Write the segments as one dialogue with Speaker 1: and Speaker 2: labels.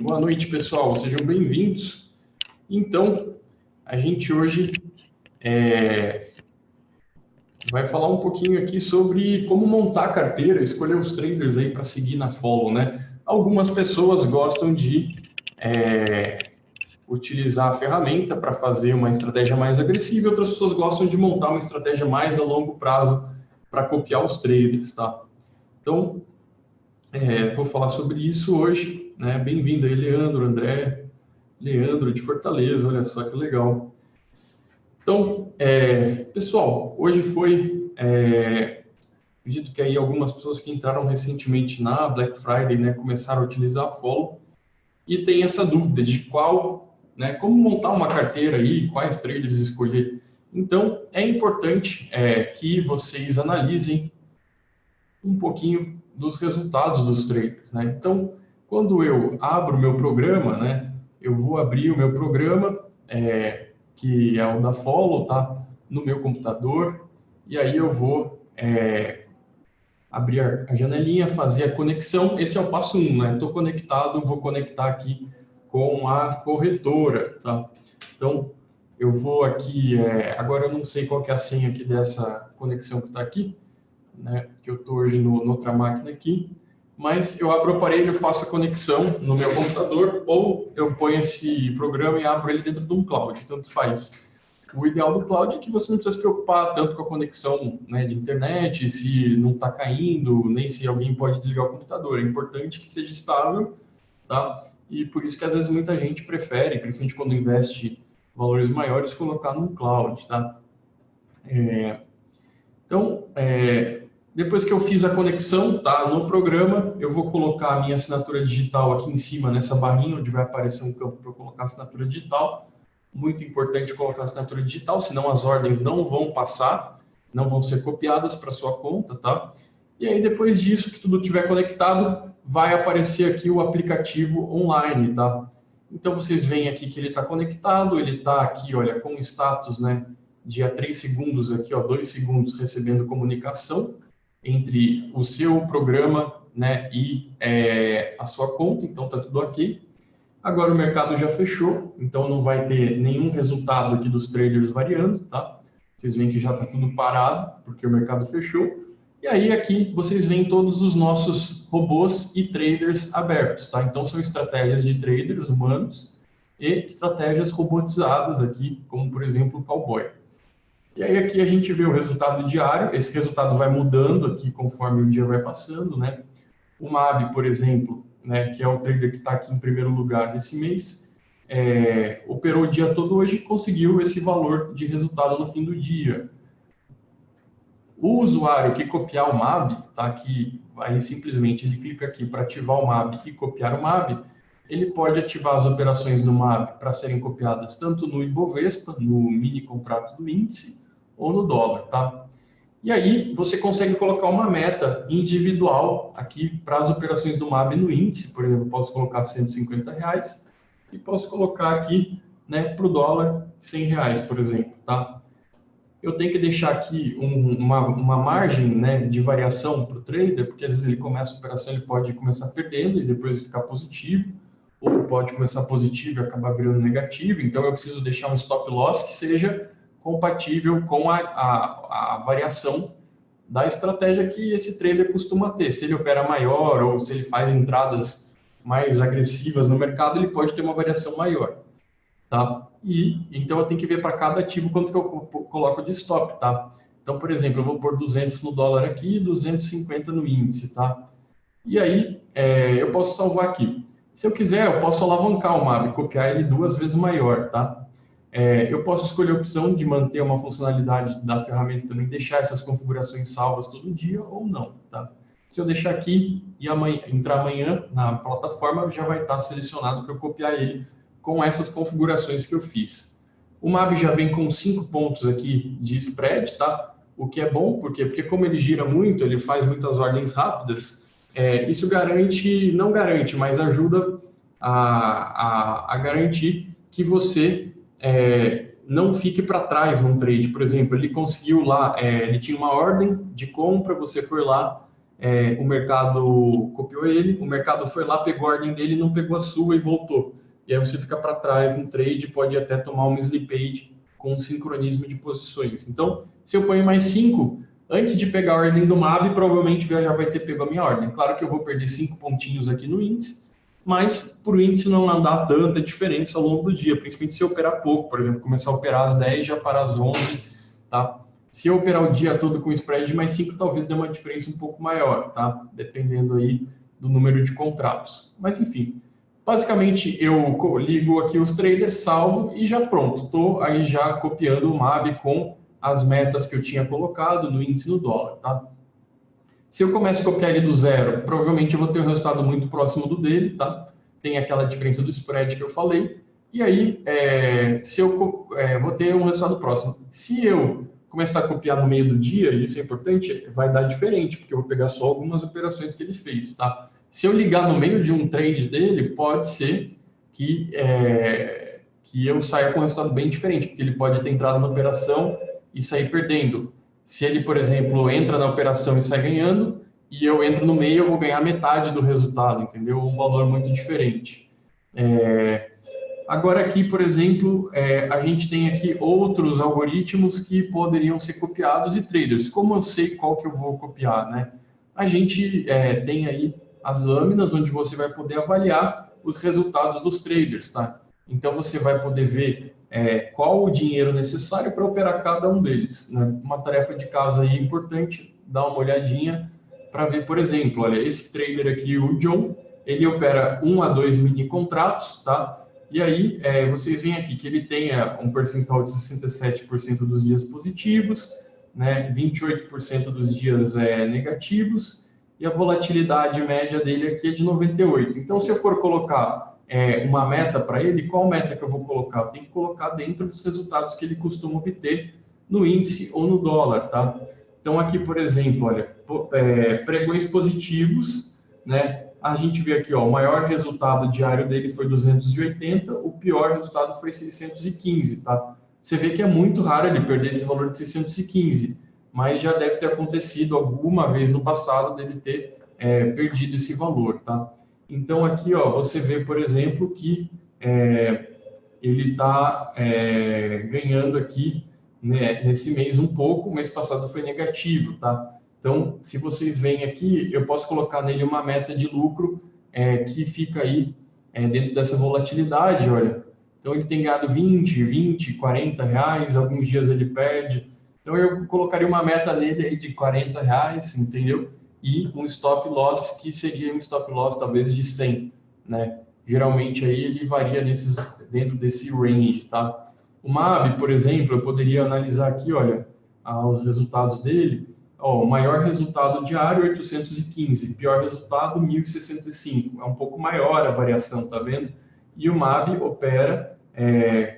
Speaker 1: Boa noite, pessoal. Sejam bem-vindos. Então, a gente hoje vai falar um pouquinho aqui sobre como montar a carteira, escolher os traders aí para seguir na follow, né? Algumas pessoas gostam de utilizar a ferramenta para fazer uma estratégia mais agressiva, outras pessoas gostam de montar uma estratégia mais a longo prazo para copiar os traders, tá? Então, vou falar sobre isso hoje, né? Bem-vindo aí, Leandro, André, Leandro de Fortaleza, olha só que legal. Então, pessoal, hoje foi, acredito que aí algumas pessoas que entraram recentemente na Black Friday, né, começaram a utilizar a Follow e tem essa dúvida de qual, né, como montar uma carteira aí, quais traders escolher. Então, é importante que vocês analisem um pouquinho dos resultados dos traders, né? Então, quando eu abro o meu programa, né, eu vou abrir o meu programa, que é o da Follow, tá? No meu computador, e aí eu vou abrir a janelinha, fazer a conexão. Esse é o passo 1, né? Estou conectado, vou conectar aqui com a corretora, tá? Então, eu vou aqui, agora eu não sei qual que é a senha aqui dessa conexão que está aqui, né? Que eu estou hoje no outra máquina aqui, mas eu abro o aparelho, faço a conexão no meu computador, ou eu ponho esse programa e abro ele dentro de um cloud, tanto faz. O ideal do cloud é que você não precisa se preocupar tanto com a conexão, né, de internet, se não está caindo, nem se alguém pode desligar o computador. É importante que seja estável, tá? E por isso que às vezes muita gente prefere, principalmente quando investe valores maiores, colocar no cloud, tá? Então, depois que eu fiz a conexão, tá, no programa, eu vou colocar a minha assinatura digital aqui em cima, nessa barrinha, onde vai aparecer um campo para eu colocar a assinatura digital. Muito importante colocar a assinatura digital, senão as ordens não vão passar, não vão ser copiadas para sua conta, tá? E aí, depois disso, que tudo estiver conectado, vai aparecer aqui o aplicativo online, tá? Então, vocês veem aqui que ele está conectado, ele está aqui, olha, com status, né, de a 3 segundos aqui, ó, 2 segundos recebendo comunicação entre o seu programa, né, e a sua conta, então tá tudo ok. Agora o mercado já fechou, então não vai ter nenhum resultado aqui dos traders variando, tá? Vocês veem que já está tudo parado, porque o mercado fechou. E aí aqui vocês veem todos os nossos robôs e traders abertos, tá? Então são estratégias de traders humanos e estratégias robotizadas aqui, como por exemplo o Cowboy. E aí aqui a gente vê o resultado diário, esse resultado vai mudando aqui conforme o dia vai passando, né? O MAB, por exemplo, né, que é o trader que está aqui em primeiro lugar nesse mês, operou o dia todo hoje e conseguiu esse valor de resultado no fim do dia. O usuário que copiar o MAB, tá aqui, aí simplesmente ele clica aqui para ativar o MAB e copiar o MAB, ele pode ativar as operações no MAB para serem copiadas tanto no Ibovespa, no mini contrato do índice, ou no dólar, tá? E aí você consegue colocar uma meta individual aqui para as operações do MAB no índice, por exemplo, posso colocar R$ 150 e posso colocar aqui, né, para o dólar R$ 100, por exemplo, tá? Eu tenho que deixar aqui uma margem, né, de variação para o trader, porque às vezes ele começa a operação, ele pode começar perdendo e depois ficar positivo, ou pode começar positivo e acabar virando negativo, então eu preciso deixar um stop loss que seja compatível com a variação da estratégia que esse trader costuma ter. Se ele opera maior ou se ele faz entradas mais agressivas no mercado, ele pode ter uma variação maior, tá? E então eu tenho que ver para cada ativo quanto que eu coloco de stop, tá? Então, por exemplo, eu vou pôr 200 no dólar aqui e 250 no índice, tá? E aí eu posso salvar aqui. Se eu quiser, eu posso alavancar o MAB, copiar ele 2 vezes maior, tá? Eu posso escolher a opção de manter uma funcionalidade da ferramenta também, deixar essas configurações salvas todo dia ou não, tá? Se eu deixar aqui e entrar amanhã na plataforma, já vai estar selecionado para eu copiar ele com essas configurações que eu fiz. O MAB já vem com 5 pontos aqui de spread, tá? O que é bom, por quê? Porque como ele gira muito, ele faz muitas ordens rápidas, isso garante, não garante, mas ajuda a garantir que você não fique para trás num trade. Por exemplo, ele conseguiu lá, ele tinha uma ordem de compra, você foi lá, o mercado copiou ele, o mercado foi lá, pegou a ordem dele, não pegou a sua e voltou. E aí você fica para trás no trade, pode até tomar uma slippage com sincronismo de posições. Então, se eu ponho mais 5, antes de pegar a ordem do MAB, provavelmente já vai ter pego a minha ordem. Claro que eu vou perder 5 pontinhos aqui no índice, mas para o índice não dá tanta diferença ao longo do dia, principalmente se eu operar pouco, por exemplo, começar a operar às 10 e já parar às 11, tá? Se eu operar o dia todo com spread de mais 5, talvez dê uma diferença um pouco maior, tá? Dependendo aí do número de contratos. Mas, enfim, basicamente eu ligo aqui os traders, salvo e já pronto. Estou aí já copiando o MAB com as metas que eu tinha colocado no índice no dólar, tá? Se eu começo a copiar ele do zero, provavelmente eu vou ter um resultado muito próximo do dele, tá? Tem aquela diferença do spread que eu falei. E aí, se eu vou ter um resultado próximo. Se eu começar a copiar no meio do dia, isso é importante, vai dar diferente, porque eu vou pegar só algumas operações que ele fez, tá? Se eu ligar no meio de um trade dele, pode ser que eu saia com um resultado bem diferente, porque ele pode ter entrado na operação e sair perdendo. Se ele, por exemplo, entra na operação e sai ganhando, e eu entro no meio, eu vou ganhar metade do resultado, entendeu? Um valor muito diferente. Agora aqui, por exemplo, a gente tem aqui outros algoritmos que poderiam ser copiados e traders. Como eu sei qual que eu vou copiar, né? A gente tem aí as lâminas, onde você vai poder avaliar os resultados dos traders, tá? Então, você vai poder ver qual o dinheiro necessário para operar cada um deles, né? Uma tarefa de casa aí importante, dar uma olhadinha para ver, por exemplo, olha, esse trader aqui, o John, ele opera 1 a 2 mini contratos, tá? E aí, vocês veem aqui que ele tem um percentual de 67% dos dias positivos, né? 28% dos dias negativos, e a volatilidade média dele aqui é de 98%. Então, se eu for colocar uma meta para ele, qual meta que eu vou colocar? Eu tenho que colocar dentro dos resultados que ele costuma obter no índice ou no dólar, tá? Então, aqui, por exemplo, olha, pregões positivos, né? A gente vê aqui, ó, o maior resultado diário dele foi 280, o pior resultado foi 615, tá? Você vê que é muito raro ele perder esse valor de 615, mas já deve ter acontecido alguma vez no passado dele ter perdido esse valor, tá? Então, aqui, ó, você vê, por exemplo, que ele está ganhando aqui, né, nesse mês um pouco, o mês passado foi negativo, tá? Então, se vocês veem aqui, eu posso colocar nele uma meta de lucro que fica aí dentro dessa volatilidade, olha. Então, ele tem ganhado 20, 40 reais, alguns dias ele perde. Então, eu colocaria uma meta nele aí de 40 reais, entendeu? E um stop loss que seria um stop loss talvez de 100, né? Geralmente aí ele varia dentro desse range, tá? O MAB, por exemplo, eu poderia analisar aqui, olha, os resultados dele. Ó, o maior resultado diário, 815. Pior resultado, 1.065. É um pouco maior a variação, tá vendo? E o MAB opera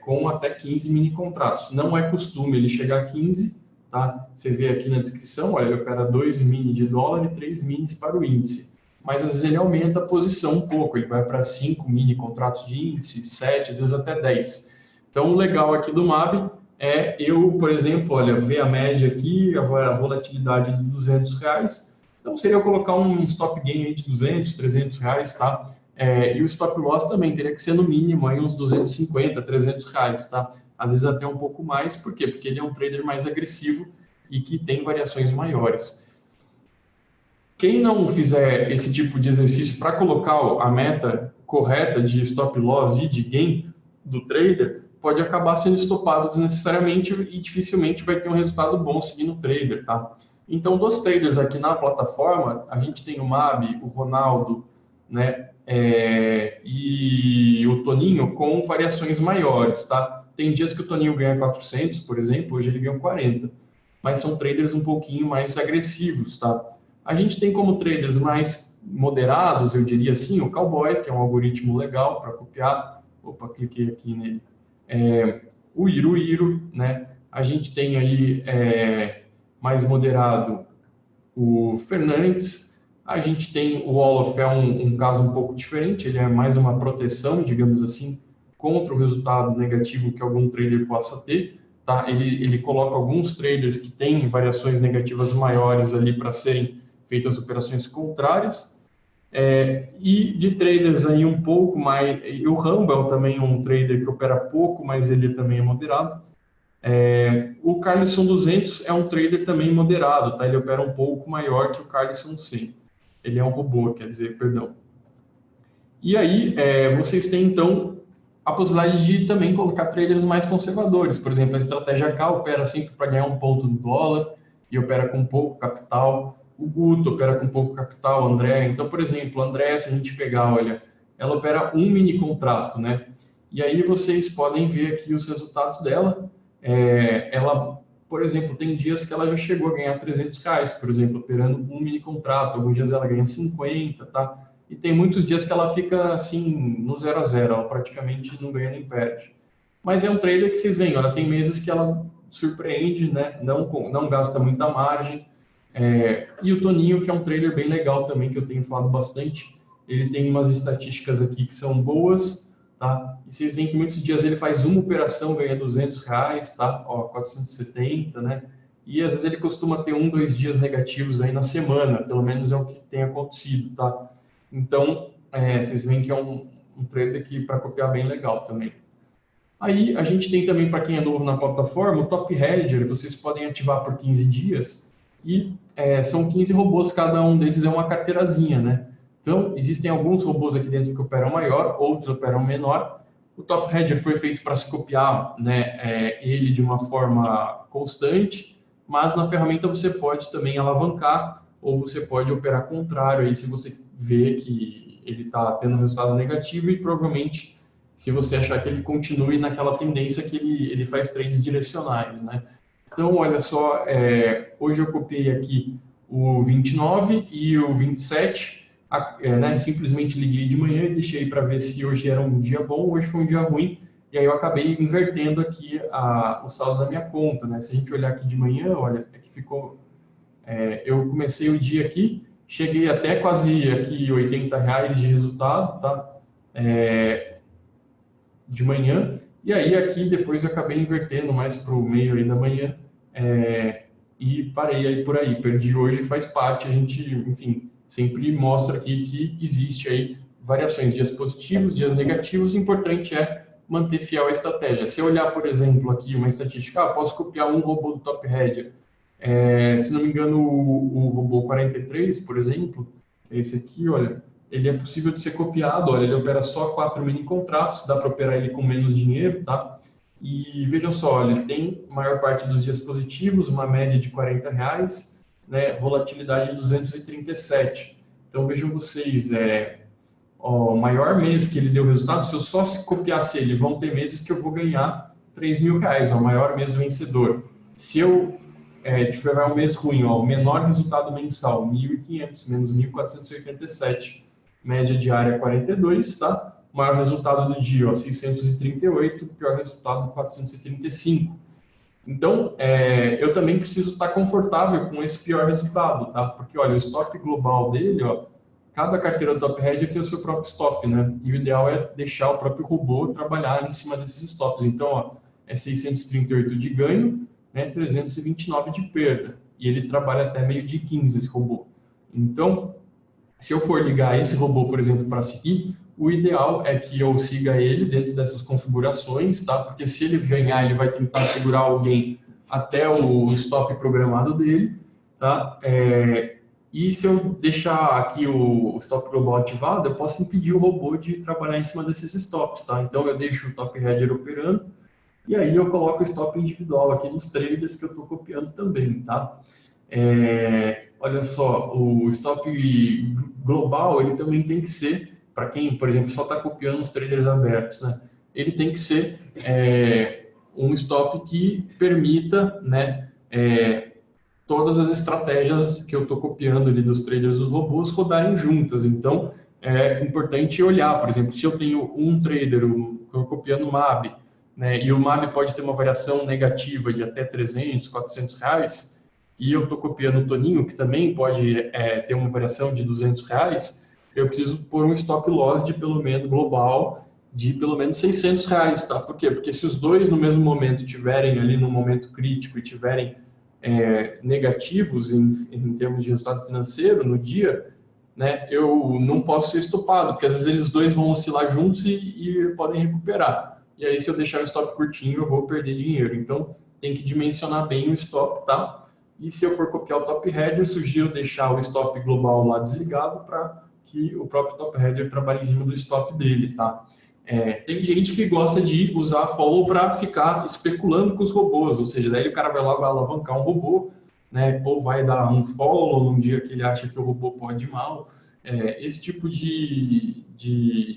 Speaker 1: com até 15 mini contratos. Não é costume ele chegar a 15, tá? Você vê aqui na descrição, olha, ele opera 2 mini de dólar e 3 minis para o índice. Mas às vezes ele aumenta a posição um pouco, ele vai para 5 mini contratos de índice, 7, às vezes até 10. Então, o legal aqui do MAB eu, por exemplo, olha, ver a média aqui, a volatilidade de 200 reais. Então, seria eu colocar um stop gain aí de 200, 300 reais, tá? E o stop loss também teria que ser no mínimo aí uns 250, 300 reais, tá? Às vezes até um pouco mais, por quê? Porque ele é um trader mais agressivo e que tem variações maiores. Quem não fizer esse tipo de exercício para colocar a meta correta de stop loss e de gain do trader, pode acabar sendo estopado desnecessariamente e dificilmente vai ter um resultado bom seguindo o trader, tá? Então, dos traders aqui na plataforma, a gente tem o MAB, o Ronaldo, né, e o Toninho com variações maiores, tá? Tem dias que o Toninho ganha 400, por exemplo, hoje ele ganhou 40, mas são traders um pouquinho mais agressivos, tá? A gente tem como traders mais moderados, eu diria assim, o Cowboy, que é um algoritmo legal para copiar. Opa, cliquei aqui nele. O Iruiro, né? A gente tem aí mais moderado o Fernandes. A gente tem o Olof, é um caso um pouco diferente, ele é mais uma proteção, digamos assim, contra o resultado negativo que algum trader possa ter. Tá? Ele coloca alguns traders que têm variações negativas maiores ali para serem feitas operações contrárias. E de traders aí um pouco mais, e o Rumble também é um trader que opera pouco, mas ele também é moderado. O Carlson 200 é um trader também moderado, tá? Ele opera um pouco maior que o Carlson 100. Ele é um robô, quer dizer, perdão. E aí, vocês têm então a possibilidade de também colocar traders mais conservadores. Por exemplo, a estratégia K opera sempre para ganhar um ponto no dólar e opera com pouco capital. O Guto opera com pouco capital, o André. Então, por exemplo, a André, se a gente pegar, olha, ela opera um mini contrato, né? E aí vocês podem ver aqui os resultados dela. Ela, por exemplo, tem dias que ela já chegou a ganhar R$300, por exemplo, operando um mini contrato. Alguns dias ela ganha 50, tá? E tem muitos dias que ela fica assim, no 0 a 0, ela praticamente não ganha nem perde. Mas é um trader que vocês veem, olha, tem meses que ela surpreende, né? Não gasta muita margem. E o Toninho, que é um trader bem legal também, que eu tenho falado bastante, ele tem umas estatísticas aqui que são boas, tá? E vocês veem que muitos dias ele faz uma operação, ganha R$200, tá? Ó, 470, né? E às vezes ele costuma ter 2 dias negativos aí na semana, pelo menos é o que tem acontecido, tá? Então, vocês veem que é um trader que para copiar bem legal também. Aí a gente tem também, para quem é novo na plataforma, o Top Hedger, vocês podem ativar por 15 dias e são 15 robôs, cada um desses é uma carteirazinha, né? Então, existem alguns robôs aqui dentro que operam maior, outros operam menor. O Top Hedger foi feito para se copiar, né, ele de uma forma constante, mas na ferramenta você pode também alavancar ou você pode operar contrário aí se você vê que ele está tendo um resultado negativo e provavelmente se você achar que ele continue naquela tendência que ele faz trades direcionais, né? Então, olha só, hoje eu copiei aqui o 29 e o 27, né, simplesmente liguei de manhã e deixei para ver se hoje era um dia bom, hoje foi um dia ruim, e aí eu acabei invertendo aqui o saldo da minha conta, né? Se a gente olhar aqui de manhã, olha, é que ficou... eu comecei o dia aqui, cheguei até quase aqui R$80 de resultado, tá? De manhã, e aí aqui depois eu acabei invertendo mais para o meio aí da manhã, e parei aí por aí, perdi hoje, faz parte, a gente, enfim, sempre mostra aqui que existe aí variações, dias positivos, dias negativos, o importante é manter fiel à estratégia. Se eu olhar, por exemplo, aqui uma estatística, posso copiar um robô do Top Hedger, se não me engano, o robô 43, por exemplo, esse aqui, olha, ele é possível de ser copiado, olha, ele opera só 4 mini contratos, dá para operar ele com menos dinheiro, tá? E vejam só, olha, ele tem maior parte dos dias positivos, uma média de R$40, né, volatilidade de 237. Então vejam vocês, o maior mês que ele deu resultado, se eu só copiasse ele, vão ter meses que eu vou ganhar R$3.000, o maior mês vencedor. Se eu tiver um mês ruim, o menor resultado mensal, 1.500, menos 1.487, média diária 42, tá? O maior resultado do dia, 638, pior resultado 435. Então, eu também preciso estar confortável com esse pior resultado, tá? Porque, olha, o stop global dele, cada carteira do Top Hedger tem o seu próprio stop, né? E o ideal é deixar o próprio robô trabalhar em cima desses stops. Então, é 638 de ganho, né? 329 de perda. E ele trabalha até meio de 15, esse robô. Então, se eu for ligar esse robô, por exemplo, para seguir, o ideal é que eu siga ele dentro dessas configurações, tá? Porque se ele ganhar, ele vai tentar segurar alguém até o stop programado dele, tá? E se eu deixar aqui o stop global ativado, eu posso impedir o robô de trabalhar em cima desses stops, tá? Então eu deixo o Top Hedger operando e aí eu coloco o stop individual aqui nos traders que eu estou copiando também, tá? Olha só, o stop global, ele também tem que ser, para quem, por exemplo, só está copiando os traders abertos, né? Ele tem que ser um stop que permita, né, todas as estratégias que eu estou copiando ali dos traders dos robôs rodarem juntas. Então, é importante olhar, por exemplo, se eu tenho um trader copiando o MAB, né, e o MAB pode ter uma variação negativa de até R$300, R$400, e eu estou copiando o Toninho, que também pode ter uma variação de R$200, eu preciso pôr um stop loss de pelo menos global de pelo menos R$600, tá? Por quê? Porque se os dois no mesmo momento tiverem ali no momento crítico e tiverem negativos em termos de resultado financeiro no dia, né, eu não posso ser estopado, porque às vezes eles dois vão oscilar juntos e podem recuperar. E aí, se eu deixar o stop curtinho, eu vou perder dinheiro. Então, tem que dimensionar bem o stop, tá? E se eu for copiar o top header, eu sugiro deixar o stop global lá desligado para que o próprio top header trabalhe em cima do stop dele, tá? Tem gente que gosta de usar follow para ficar especulando com os robôs, ou seja, daí o cara vai lá, vai alavancar um robô, né, ou vai dar um follow num dia que ele acha que o robô pode ir mal. Esse tipo de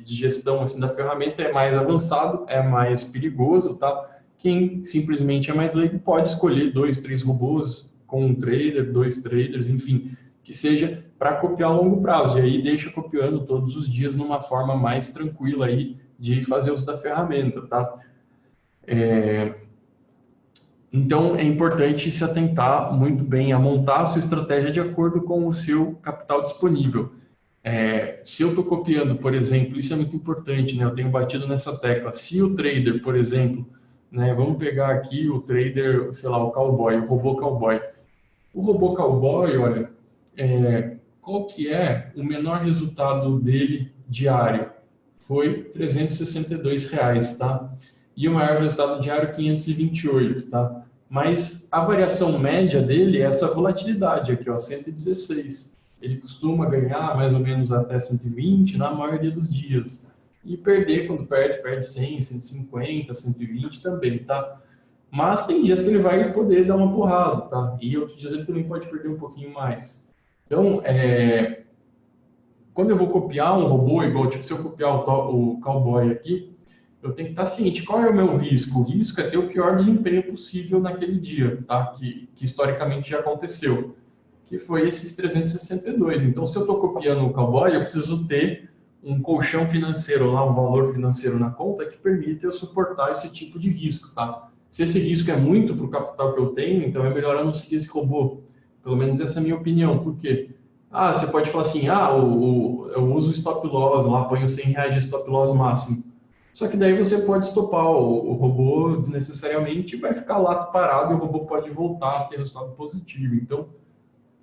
Speaker 1: gestão assim, da ferramenta é mais avançado, é mais perigoso, tá? Quem simplesmente é mais leigo pode escolher 2, 3 robôs com um trader, 2 traders, enfim, que seja para copiar a longo prazo. E aí deixa copiando todos os dias numa forma mais tranquila aí de fazer uso da ferramenta, tá? Então, é importante se atentar muito bem a montar a sua estratégia de acordo com o seu capital disponível. Se eu estou copiando, por exemplo, isso é muito importante, né? Eu tenho batido nessa tecla. Se o trader, por exemplo, né, vamos pegar aqui o trader, sei lá, o cowboy, o robô cowboy. O robô cowboy, olha, qual que é o menor resultado dele diário? Foi R$362, tá? E o maior resultado diário, 528, tá? Mas a variação média dele é essa volatilidade aqui, ó, 116. Ele costuma ganhar mais ou menos até 120 na maioria dos dias. E perder, quando perde 100, 150, 120 também, tá? Mas tem dias que ele vai poder dar uma porrada, tá? E outros dias ele também pode perder um pouquinho mais. Então, quando eu vou copiar um robô, igual, tipo, se eu copiar o cowboy aqui, eu tenho que estar ciente, qual é o meu risco? O risco é ter o pior desempenho possível naquele dia, tá? Que historicamente já aconteceu, que foi esses 362. Então, se eu estou copiando o cowboy, eu preciso ter um colchão financeiro lá, um valor financeiro na conta que permita eu suportar esse tipo de risco, tá? Se esse risco é muito para o capital que eu tenho, então é melhor eu não seguir esse robô. Pelo menos essa é a minha opinião. Por quê? Você pode falar assim, eu uso stop loss lá, ponho R$100 de stop loss máximo. Só que daí você pode estopar o robô desnecessariamente e vai ficar lá parado e o robô pode voltar a ter resultado positivo. Então,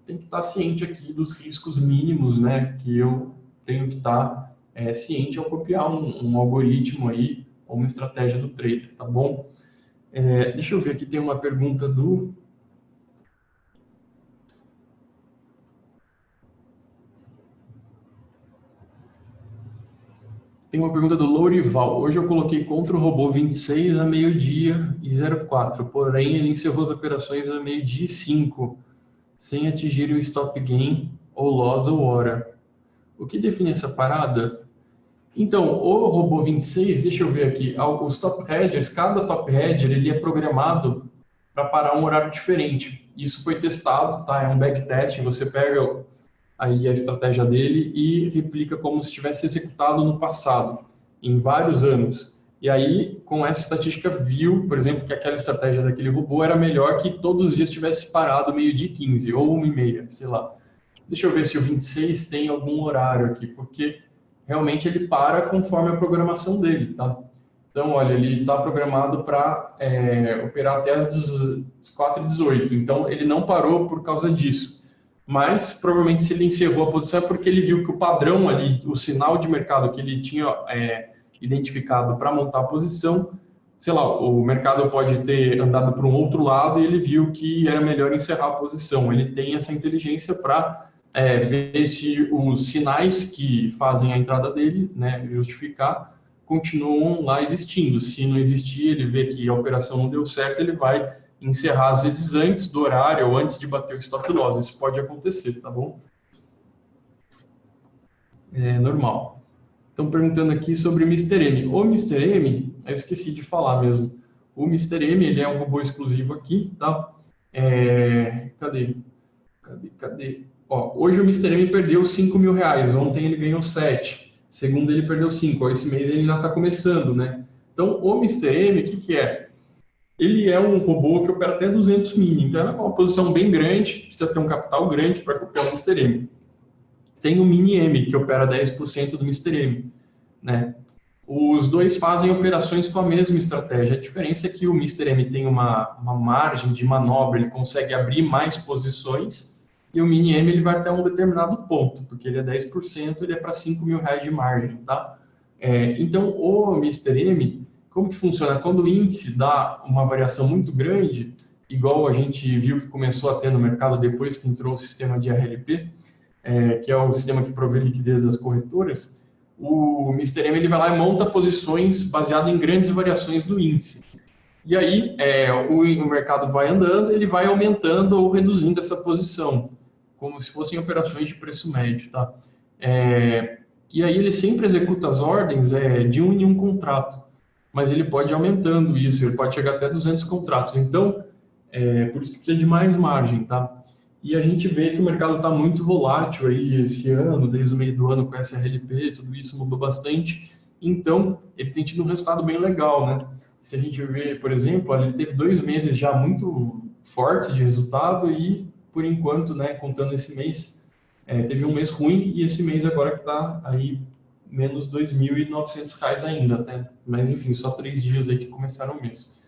Speaker 1: tem que estar ciente aqui dos riscos mínimos, né, que eu tenho que estar ciente ao copiar um algoritmo aí, ou uma estratégia do trader, tá bom? Deixa eu ver aqui, tem uma pergunta do... Tem uma pergunta do Lourival. Hoje eu coloquei contra o robô 26 a meio-dia e 04, porém ele encerrou as operações a meio-dia e 5, sem atingir o stop gain ou loss ou hora. O que define essa parada? Então, o robô 26, deixa eu ver aqui, os top headers, cada top header ele é programado para parar um horário diferente. Isso foi testado, tá? É um backtest, você pega aí a estratégia dele e replica como se tivesse executado no passado, em vários anos. E aí, com essa estatística, viu, por exemplo, que aquela estratégia daquele robô era melhor que todos os dias tivesse parado meio-dia e 15 ou 1h30, sei lá. Deixa eu ver se o 26 tem algum horário aqui, porque realmente ele para conforme a programação dele, tá? Então, olha, ele está programado para operar até as 4h18, então ele não parou por causa disso. Mas, provavelmente, se ele encerrou a posição é porque ele viu que o padrão ali, o sinal de mercado que ele tinha identificado para montar a posição, sei lá, o mercado pode ter andado para um outro lado e ele viu que era melhor encerrar a posição. Ele tem essa inteligência para ver se os sinais que fazem a entrada dele, né, justificar, continuam lá existindo. Se não existir, ele vê que a operação não deu certo, ele vai encerrar às vezes antes do horário ou antes de bater o stop loss. Isso pode acontecer, tá bom? É normal. Estão perguntando aqui sobre o Mr. M. O Mr. M, eu esqueci de falar mesmo. O Mr. M, ele é um robô exclusivo aqui, tá? Cadê? Ó, hoje o Mr. M perdeu R$5.000. Ontem ele ganhou 7. Segundo ele perdeu 5. Ó, esse mês ele ainda está começando, né? Então, o Mr. M, o que é? Ele é um robô que opera até 200 mini, então é uma posição bem grande, precisa ter um capital grande para copiar o Mr. M. Tem o Mini M, que opera 10% do Mr. M, né? Os dois fazem operações com a mesma estratégia. A diferença é que o Mr. M tem uma margem de manobra, ele consegue abrir mais posições, e o Mini M ele vai até um determinado ponto, porque ele é 10%, ele é para R$ 5.000 de margem, tá? Então, o Mr. M, como que funciona? Quando o índice dá uma variação muito grande, igual a gente viu que começou a ter no mercado depois que entrou o sistema de RLP, que é o sistema que provê liquidez das corretoras, o Mr. M ele vai lá e monta posições baseado em grandes variações do índice. E aí o mercado vai andando, ele vai aumentando ou reduzindo essa posição, como se fossem operações de preço médio, tá? E aí ele sempre executa as ordens de um em um contrato, mas ele pode ir aumentando isso, ele pode chegar até 200 contratos. Então, por isso que precisa de mais margem, tá? E a gente vê que o mercado está muito volátil aí esse ano, desde o meio do ano com essa RLP, tudo isso mudou bastante. Então, ele tem tido um resultado bem legal, né? Se a gente vê, por exemplo, ele teve 2 meses já muito fortes de resultado e, por enquanto, né, contando esse mês, teve um mês ruim e esse mês agora que está aí menos R$ 2.900 ainda, né? Mas, enfim, só 3 dias aí que começaram o mês.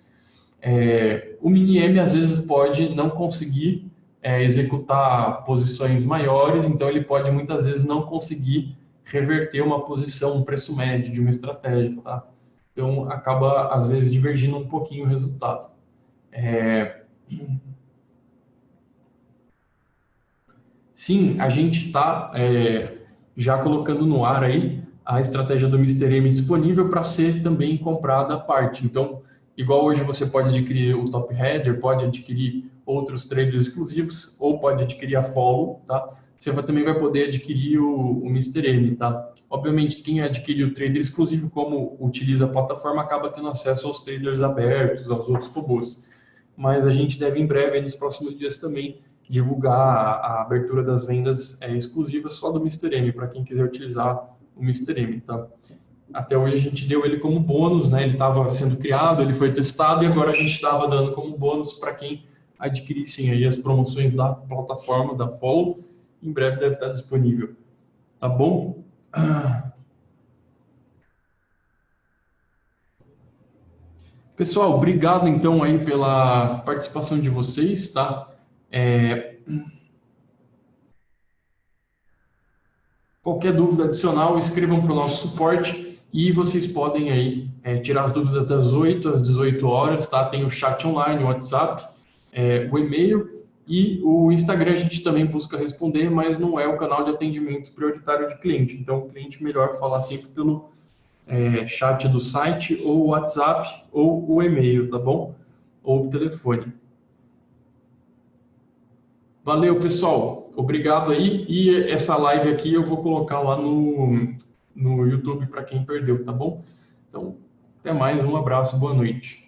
Speaker 1: O Mini M, às vezes, pode não conseguir executar posições maiores, então ele pode muitas vezes não conseguir reverter uma posição, um preço médio de uma estratégia, tá? Então acaba às vezes divergindo um pouquinho o resultado. Sim, a gente está já colocando no ar aí a estratégia do Mr. M disponível para ser também comprada à parte. Então, igual hoje você pode adquirir o Top Header, pode adquirir outros traders exclusivos, ou pode adquirir a Follow, tá? Você também vai poder adquirir o Mr. M, tá? Obviamente, quem adquire o trader exclusivo, como utiliza a plataforma, acaba tendo acesso aos traders abertos, aos outros robôs. Mas a gente deve, em breve, nos próximos dias também, divulgar a abertura das vendas exclusivas só do Mr. M, para quem quiser utilizar o Mr. M, tá? Até hoje a gente deu ele como bônus, né? Ele estava sendo criado, ele foi testado e agora a gente estava dando como bônus para quem adquirissem aí as promoções da plataforma, da Follow. Em breve deve estar disponível. Tá bom? Pessoal, obrigado então aí pela participação de vocês, tá? Qualquer dúvida adicional, escrevam para o nosso suporte e vocês podem aí tirar as dúvidas das 8 às 18 horas, tá? Tem o chat online, o WhatsApp, o e-mail e o Instagram a gente também busca responder, mas não é o canal de atendimento prioritário de cliente. Então, o cliente melhor falar sempre pelo chat do site, ou o WhatsApp, ou o e-mail, tá bom? Ou o telefone. Valeu, pessoal. Obrigado aí. E essa live aqui eu vou colocar lá no YouTube para quem perdeu, tá bom? Então, até mais. Um abraço. Boa noite.